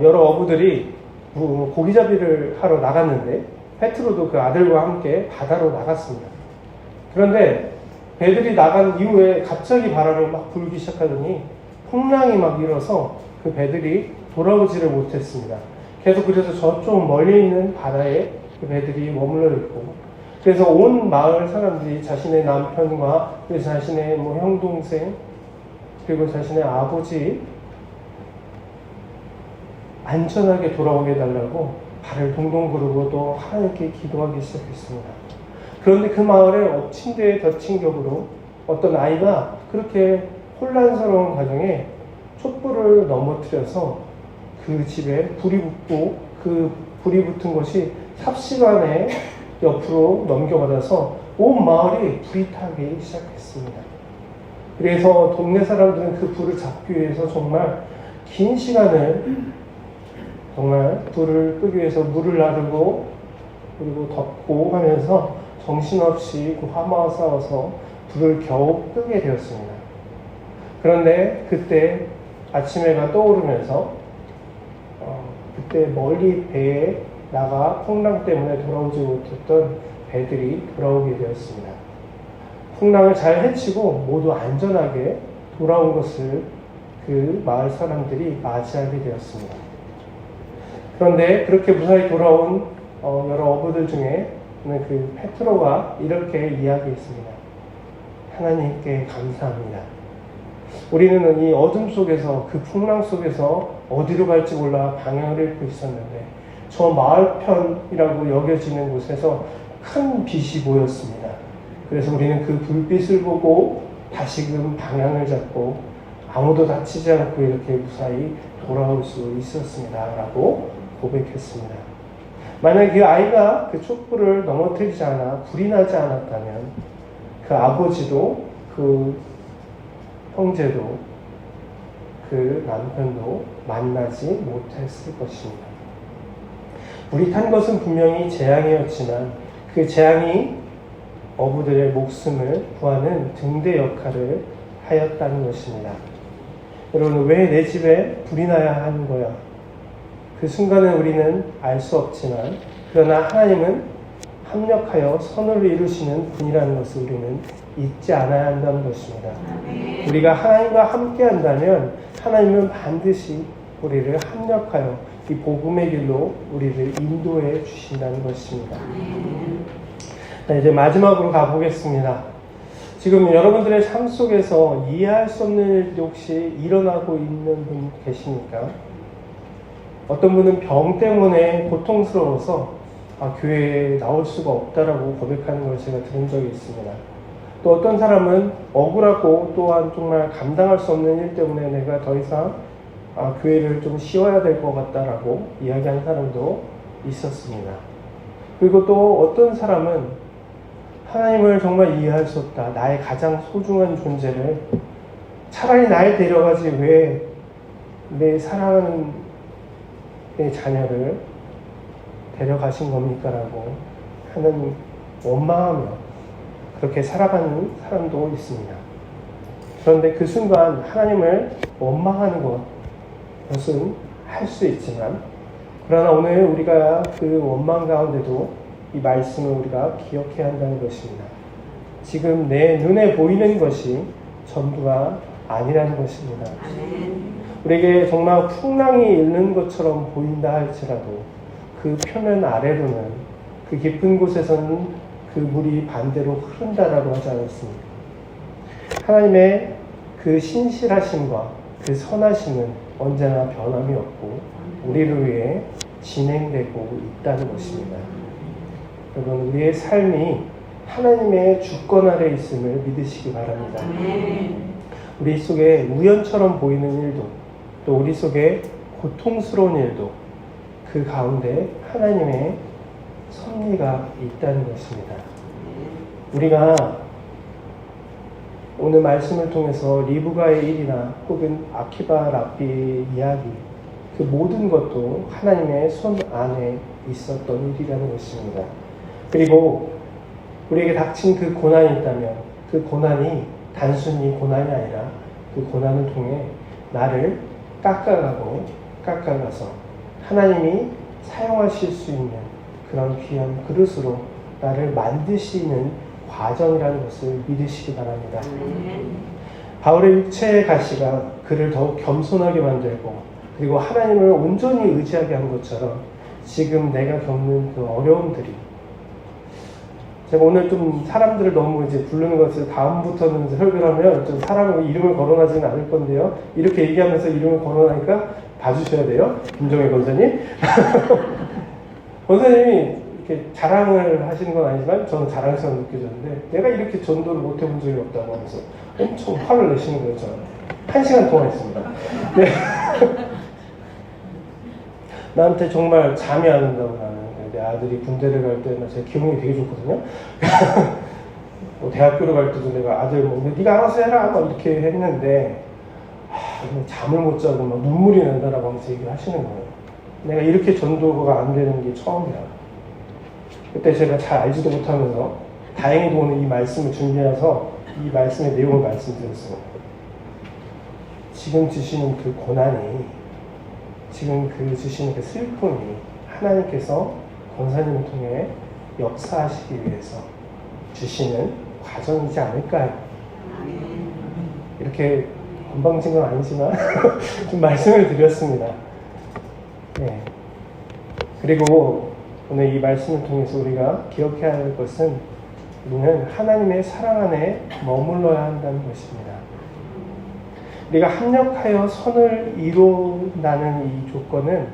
여러 어부들이 고기잡이를 하러 나갔는데 페트로도 그 아들과 함께 바다로 나갔습니다. 그런데 배들이 나간 이후에 갑자기 바람이 막 불기 시작하더니 풍랑이 막 일어서 그 배들이 돌아오지를 못했습니다. 계속 그래서 저쪽 멀리 있는 바다에 그 배들이 머물러 있고, 그래서 온 마을 사람들이 자신의 남편과 자신의 형 동생 그리고 자신의 아버지 안전하게 돌아오게 해달라고 발을 동동 구르고 또 하나님께 기도하기 시작했습니다. 그런데 그 마을에 엎친 데에 덮친 격으로 어떤 아이가 그렇게 혼란스러운 과정에 촛불을 넘어뜨려서 그 집에 불이 붙고 그 불이 붙은 것이 삽시간에 옆으로 넘겨받아서 온 마을이 불이 타기 시작했습니다. 그래서 동네 사람들은 그 불을 잡기 위해서 정말 긴 시간을 정말 불을 끄기 위해서 물을 나르고 그리고 덮고 하면서 정신없이 그 화마와 싸워서 불을 겨우 끄게 되었습니다. 그런데 그때 아침 해가 떠오르면서 그때 멀리 배에 나가 풍랑 때문에 돌아오지 못했던 배들이 돌아오게 되었습니다. 풍랑을 잘 헤치고 모두 안전하게 돌아온 것을 그 마을 사람들이 맞이하게 되었습니다. 그런데 그렇게 무사히 돌아온 여러 어부들 중에 그 페트로가 이렇게 이야기했습니다. 하나님께 감사합니다. 우리는 이 어둠 속에서 그 풍랑 속에서 어디로 갈지 몰라 방향을 잃고 있었는데 저 마을편이라고 여겨지는 곳에서 큰 빛이 보였습니다. 그래서 우리는 그 불빛을 보고 다시금 방향을 잡고 아무도 다치지 않고 이렇게 무사히 돌아올 수 있었습니다. 라고 고백했습니다. 만약 그 아이가 그 촛불을 넘어뜨리지 않아 불이 나지 않았다면 그 아버지도 그 형제도 그 남편도 만나지 못했을 것입니다. 불이 탄 것은 분명히 재앙이었지만 그 재앙이 어부들의 목숨을 구하는 등대 역할을 하였다는 것입니다. 여러분, 왜 내 집에 불이 나야 하는 거야? 그 순간은 우리는 알 수 없지만 그러나 하나님은 합력하여 선을 이루시는 분이라는 것을 우리는 잊지 않아야 한다는 것입니다. 우리가 하나님과 함께 한다면 하나님은 반드시 우리를 합력하여 이 복음의 길로 우리를 인도해 주신다는 것입니다. 네, 이제 마지막으로 가보겠습니다. 지금 여러분들의 삶 속에서 이해할 수 없는 일들이 혹시 일어나고 있는 분 계십니까? 어떤 분은 병 때문에 고통스러워서 교회에 나올 수가 없다라고 고백하는 걸 제가 들은 적이 있습니다. 또 어떤 사람은 억울하고 또한 정말 감당할 수 없는 일 때문에 내가 더 이상 교회를 좀 쉬어야 될 것 같다라고 이야기하는 사람도 있었습니다. 그리고 또 어떤 사람은 하나님을 정말 이해할 수 없다. 나의 가장 소중한 존재를 차라리 날 데려가지 왜 내 사랑하는 내 자녀를 데려가신 겁니까? 라고 하는 원망하며 그렇게 살아가는 사람도 있습니다. 그런데 그 순간 하나님을 원망하는 것은 할 수 있지만, 그러나 오늘 우리가 그 원망 가운데도 이 말씀을 우리가 기억해야 한다는 것입니다. 지금 내 눈에 보이는 것이 전부가 아니라는 것입니다. 우리에게 정말 풍랑이 일는 것처럼 보인다 할지라도 그 표면 아래로는, 그 깊은 곳에서는 그 물이 반대로 흐른다라고 하지 않았습니까? 하나님의 그 신실하심과 그 선하심은 언제나 변함이 없고 우리를 위해 진행되고 있다는 것입니다. 여러분, 우리의 삶이 하나님의 주권 아래 있음을 믿으시기 바랍니다. 우리 속에 우연처럼 보이는 일도, 또 우리 속에 고통스러운 일도 그 가운데 하나님의 섭리가 있다는 것입니다. 우리가 오늘 말씀을 통해서 리브가의 일이나 혹은 아키바 랍비의 이야기, 그 모든 것도 하나님의 손 안에 있었던 일이라는 것입니다. 그리고 우리에게 닥친 그 고난이 있다면 그 고난이 단순히 고난이 아니라 그 고난을 통해 나를 깎아가서 하나님이 사용하실 수 있는 그런 귀한 그릇으로 나를 만드시는 과정이라는 것을 믿으시기 바랍니다. 바울의 육체의 가시가 그를 더욱 겸손하게 만들고, 그리고 하나님을 온전히 의지하게 한 것처럼 지금 내가 겪는 그 어려움들이, 제가 오늘 좀 사람들을 너무 이제 부르는 것을 다음부터는 설교를 하면 좀 사람을 이름을 거론하지는 않을 건데요. 이렇게 얘기하면서 이름을 거론하니까 봐주셔야 돼요. 김종혜 권사님. 권사님이 이렇게 자랑을 하시는 건 아니지만 저는 자랑스러워 느껴졌는데, 내가 이렇게 전도를 못 해본 적이 없다고 하면서 엄청 화를 내시는 거예요. 저는 1시간 동안 했습니다. 네. 나한테 정말 잠이 안 온다고, 나는 내 아들이 군대를 갈 때는 제 기분이 되게 좋거든요. 뭐 대학교를 갈 때도 내가 아들 뭐 네가 알아서 해라 막 이렇게 했는데, 잠을 못 자고 막 눈물이 난다라고 하면서 얘기를 하시는 거예요. 내가 이렇게 전도가 안 되는 게 처음이야. 그때 제가 잘 알지도 못하면서 다행히도 오늘 이 말씀을 준비해서 이 말씀의 내용을 말씀드렸어요. 지금 주시는 그 고난이, 지금 그 주시는 그 슬픔이 하나님께서 권사님을 통해 역사하시기 위해서 주시는 과정이지 않을까요? 이렇게 건방진 건 아니지만 좀 말씀을 드렸습니다. 네. 그리고 오늘 이 말씀을 통해서 우리가 기억해야 할 것은, 우리는 하나님의 사랑 안에 머물러야 한다는 것입니다. 우리가 합력하여 선을 이룬다는 이 조건은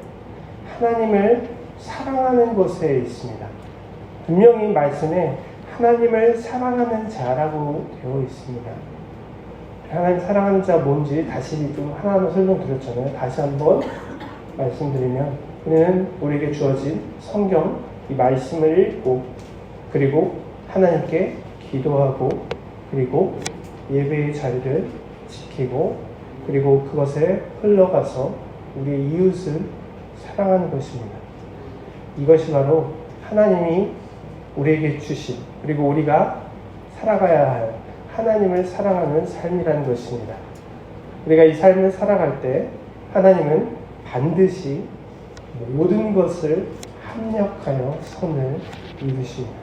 하나님을 사랑하는 것에 있습니다. 분명히 말씀에 하나님을 사랑하는 자라고 되어 있습니다. 하나님 사랑하는 자 뭔지 다시 좀 하나하나 설명드렸잖아요. 다시 한번 말씀드리면, 우리는 우리에게 주어진 성경, 이 말씀을 읽고, 그리고 하나님께 기도하고, 그리고 예배의 자리를 지키고, 그리고 그것에 흘러가서 우리의 이웃을 사랑하는 것입니다. 이것이 바로 하나님이 우리에게 주신, 그리고 우리가 살아가야 할 하나님을 사랑하는 삶이라는 것입니다. 우리가 이 삶을 살아갈 때 하나님은 반드시 모든 것을 합력하여 선을 이루십니다.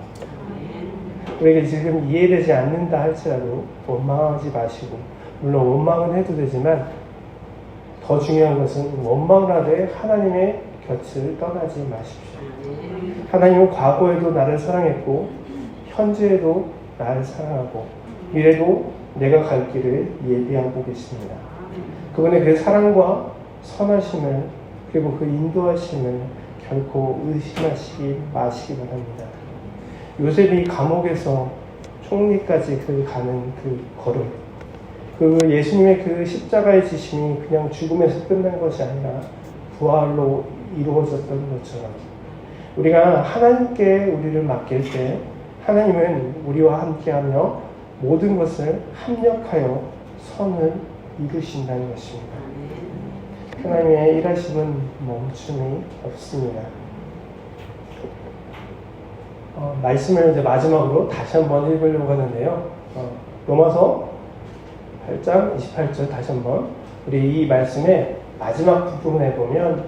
우리에게 지금 이해되지 않는다 할지라도 원망하지 마시고, 물론 원망은 해도 되지만 더 중요한 것은 원망을 하되 하나님의 곁을 떠나지 마십시오. 하나님은 과거에도 나를 사랑했고, 현재에도 나를 사랑하고, 미래도 내가 갈 길을 예비하고 계십니다. 그분의 그 사랑과 선하심을, 그리고 그 인도하심을 결코 의심하시기 마시기 바랍니다. 요셉이 감옥에서 총리까지 가는 그 걸음, 그 예수님의 그 십자가의 지심이 그냥 죽음에서 끝난 것이 아니라 부활로 이루어졌던 것처럼, 우리가 하나님께 우리를 맡길 때 하나님은 우리와 함께하며 모든 것을 합력하여 선을 이루신다는 것입니다. 하나님의 일하심은 멈춤이 없습니다. 말씀을 이제 마지막으로 다시 한번 읽으려고 하는데요. 로마서 8장 28절 다시 한번 우리 이 말씀의 마지막 부분에 보면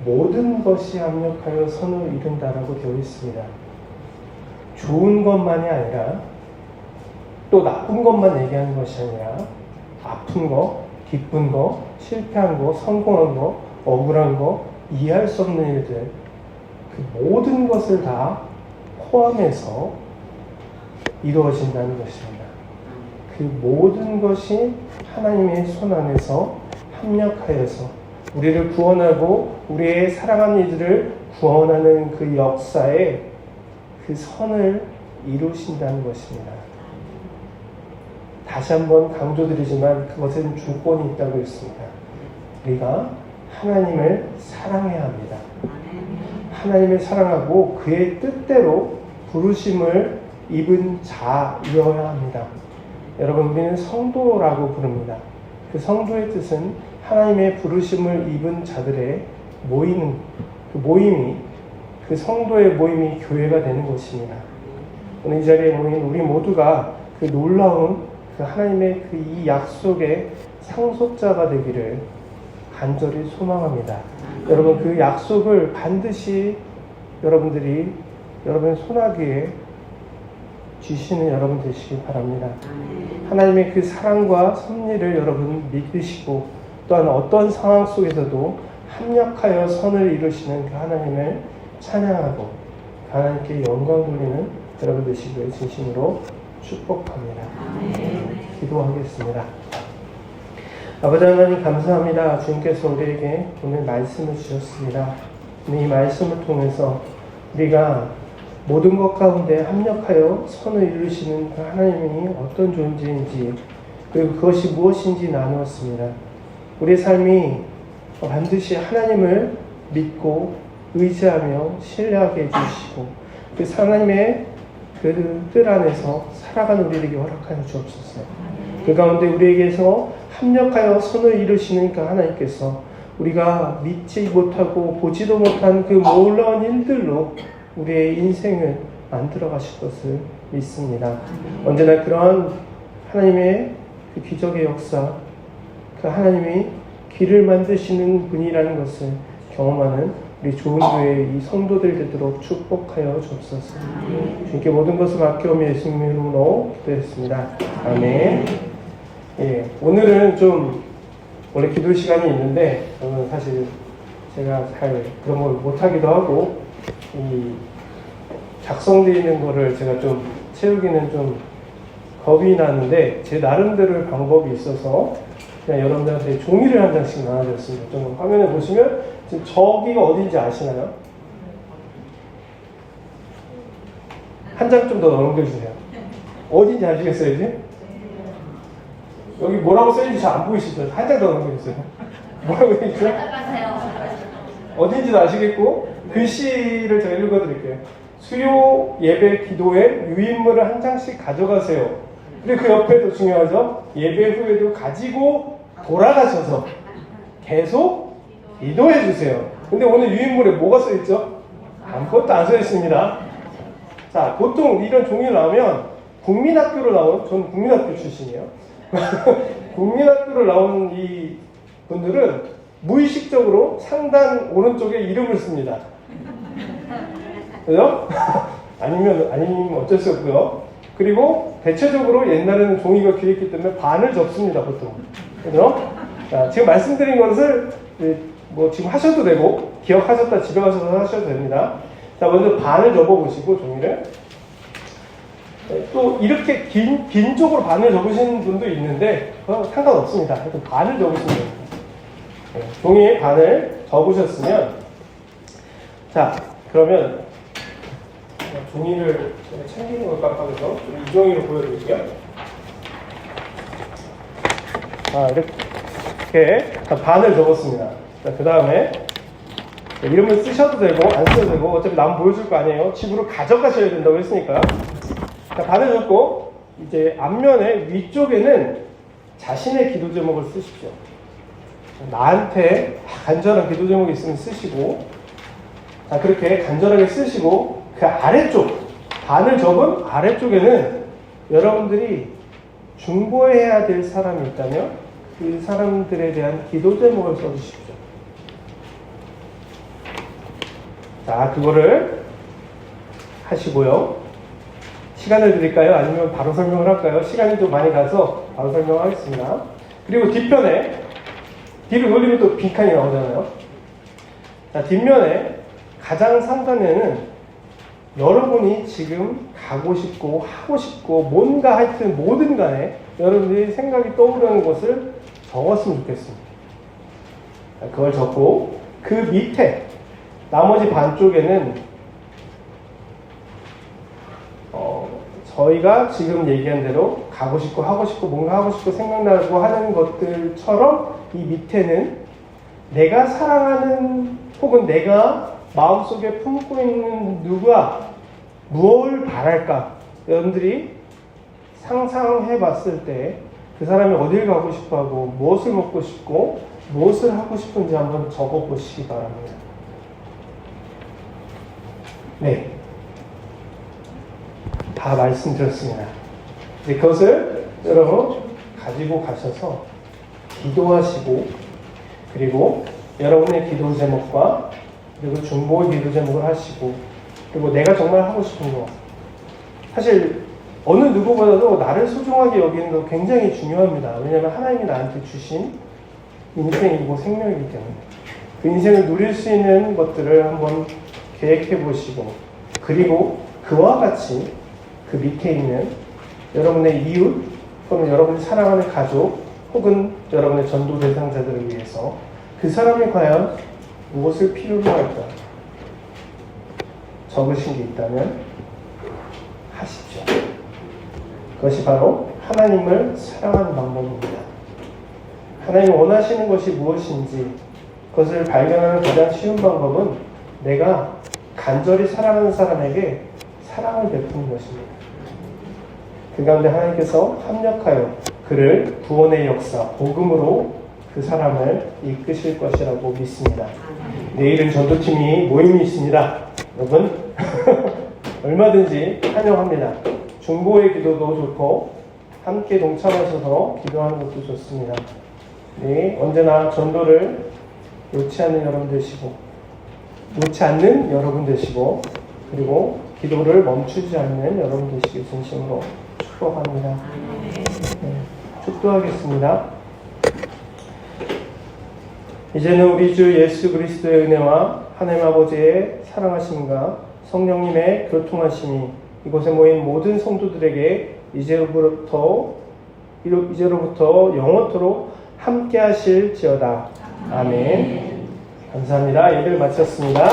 모든 것이 합력하여 선을 이룬다라고 되어 있습니다. 좋은 것만이 아니라 또 나쁜 것만 얘기하는 것이 아니라 아픈 거, 기쁜 거, 실패한 거, 성공한 거, 억울한 거, 이해할 수 없는 일들 그 모든 것을 다 포함해서 이루어진다는 것입니다. 그 모든 것이 하나님의 손 안에서 합력하여서 우리를 구원하고 우리의 사랑하는 이들을 구원하는 그 역사에 그 선을 이루신다는 것입니다. 다시 한번 강조드리지만 그것은 조건이 있다고 했습니다. 우리가 하나님을 사랑해야 합니다. 하나님을 사랑하고 그의 뜻대로 부르심을 입은 자이어야 합니다. 여러분, 우리는 성도라고 부릅니다. 그 성도의 뜻은 하나님의 부르심을 입은 자들의 모이는 그 모임이 그 성도의 모임이 교회가 되는 것입니다. 오늘 이 자리에 모인 우리 모두가 그 놀라운 그 하나님의 그 이 약속의 상속자가 되기를 간절히 소망합니다. 여러분, 그 약속을 반드시 여러분들이 여러분의 손아귀에 주시는 여러분 되시기 바랍니다. 하나님의 그 사랑과 섭리를 여러분 믿으시고 또한 어떤 상황 속에서도 합력하여 선을 이루시는 그 하나님을 찬양하고 하나님께 영광 돌리는 여러분 되시기를 진심으로 축복합니다. 기도하겠습니다. 아버지 하나님 감사합니다. 주님께서 우리에게 오늘 말씀을 주셨습니다. 이 말씀을 통해서 우리가 모든 것 가운데 합력하여 선을 이루시는 그 하나님이 어떤 존재인지 그리고 그것이 무엇인지 나누었습니다. 우리의 삶이 반드시 하나님을 믿고 의지하며 신뢰하게 해주시고 그 하나님의 그 뜻 안에서 살아가는 우리에게 허락하여 주옵소서. 그 가운데 우리에게서 합력하여 선을 이루시는 그 하나님께서 우리가 믿지 못하고 보지도 못한 그 놀라운 일들로 우리의 인생을 만들어 가실 것을 믿습니다. 언제나 그러한 하나님의 그 기적의 역사, 그 하나님이 길을 만드시는 분이라는 것을 경험하는 우리 좋은 교회의 이 성도들 되도록 축복하여 주옵소서. 주님께 모든 것을 맡겨오며 예수님의 이름으로 기도했습니다. 아멘. 예, 오늘은 좀 원래 기도 시간이 있는데 저는 사실 제가 잘 그런 걸 못하기도 하고 이 작성되어 있는 거를 제가 좀 채우기는 좀 겁이 나는데 제 나름대로의 방법이 있어서 그냥 여러분들한테 종이를 한 장씩 나눠드렸습니다. 좀 화면에 보시면 지금 저기가 어딘지 아시나요? 한 장 좀 더 넘겨주세요. 어딘지 아시겠어요 이제? 여기 뭐라고 써있는지 잘 안 보이시죠? 한 장 더 넘겨주세요. 뭐라고 써있죠? 어딘지도 아시겠고 글씨를 제가 읽어드릴게요. 수요 예배 기도에 유인물을 한 장씩 가져가세요. 그리고 그 옆에도 중요하죠. 예배 후에도 가지고 돌아가셔서 계속 기도해 주세요. 근데 오늘 유인물에 뭐가 써있죠? 아무것도 안 써있습니다. 자, 보통 이런 종이를 나오면 국민학교로 나온, 저는 국민학교 출신이에요. 국민학교로 나온 이 분들은 무의식적으로 상단 오른쪽에 이름을 씁니다. 그죠? 아니면 어쩔 수 없고요. 그리고 대체적으로 옛날에는 종이가 길었기 때문에 반을 접습니다, 보통. 그죠? 자, 지금 말씀드린 것을 뭐 지금 하셔도 되고, 기억하셨다 집에 가셔서 하셔도 됩니다. 자, 먼저 반을 접어보시고, 종이를. 또 이렇게 긴 쪽으로 반을 접으시는 분도 있는데, 상관없습니다. 하여튼 반을 접으시면 됩니다. 종이에 반을 접으셨으면, 자, 그러면 종이를 챙기는 걸 깜빡해서 이 종이로 보여드릴게요. 자, 이렇게 반을 접었습니다. 자, 그 다음에 이름을 쓰셔도 되고 안 쓰셔도 되고 어차피 남 보여줄 거 아니에요. 집으로 가져가셔야 된다고 했으니까. 자, 반을 접고 이제 앞면에 위쪽에는 자신의 기도 제목을 쓰십시오. 나한테 간절한 기도 제목이 있으면 쓰시고, 자, 그렇게 간절하게 쓰시고, 그 아래쪽, 반을 접은 아래쪽에는 여러분들이 중보해야 될 사람이 있다면 그 사람들에 대한 기도 제목을 써주십시오. 자, 그거를 하시고요. 시간을 드릴까요? 아니면 바로 설명을 할까요? 시간이 좀 많이 가서 바로 설명하겠습니다. 그리고 뒤편에, 뒤로 돌리면 또 빈칸이 나오잖아요. 자, 뒷면에 가장 상단에는 여러분이 지금 가고 싶고 하고 싶고 뭔가 하여튼 뭐든 간에 여러분들이 생각이 떠오르는 것을 적었으면 좋겠습니다. 그걸 적고 그 밑에 나머지 반쪽에는 저희가 지금 얘기한 대로 가고 싶고 하고 싶고 뭔가 하고 싶고 생각나고 하는 것들처럼 이 밑에는 내가 사랑하는 혹은 내가 마음속에 품고 있는 누가 무엇을 바랄까? 여러분들이 상상해 봤을 때 그 사람이 어딜 가고 싶어 하고 무엇을 먹고 싶고 무엇을 하고 싶은지 한번 적어 보시기 바랍니다. 네. 다 말씀드렸습니다. 이제 그것을 여러분 가지고 가셔서 기도하시고 그리고 여러분의 기도 제목과 그리고 중보의 기도 제목을 하시고 그리고 내가 정말 하고 싶은 거 사실 어느 누구보다도 나를 소중하게 여기는 거 굉장히 중요합니다. 왜냐하면 하나님이 나한테 주신 인생이고 생명이기 때문에 그 인생을 누릴 수 있는 것들을 한번 계획해 보시고 그리고 그와 같이 그 밑에 있는 여러분의 이웃 또는 여러분이 사랑하는 가족 혹은 여러분의 전도 대상자들을 위해서 그 사람이 과연 무엇을 필요로 할까 적으신 게 있다면 하십시오. 그것이 바로 하나님을 사랑하는 방법입니다. 하나님이 원하시는 것이 무엇인지 그것을 발견하는 가장 쉬운 방법은 내가 간절히 사랑하는 사람에게 사랑을 베푸는 것입니다. 그 가운데 하나님께서 합력하여 그를 구원의 역사, 복음으로 그 사람을 이끄실 것이라고 믿습니다. 내일은 전도팀이 모임이 있습니다. 여러분 얼마든지 환영합니다. 중보의 기도도 좋고 함께 동참하셔서 기도하는 것도 좋습니다. 네, 언제나 전도를 놓지 않는 여러분 되시고 놓지 않는 여러분 되시고 그리고 기도를 멈추지 않는 여러분 되시길 진심으로 축복합니다. 네, 축도하겠습니다. 이제는 우리 주 예수 그리스도의 은혜와 하나님 아버지의 사랑하심과 성령님의 교통하심이 이곳에 모인 모든 성도들에게 이제로부터 영원토록 함께 하실지어다. 아멘. 감사합니다. 예배를 마쳤습니다.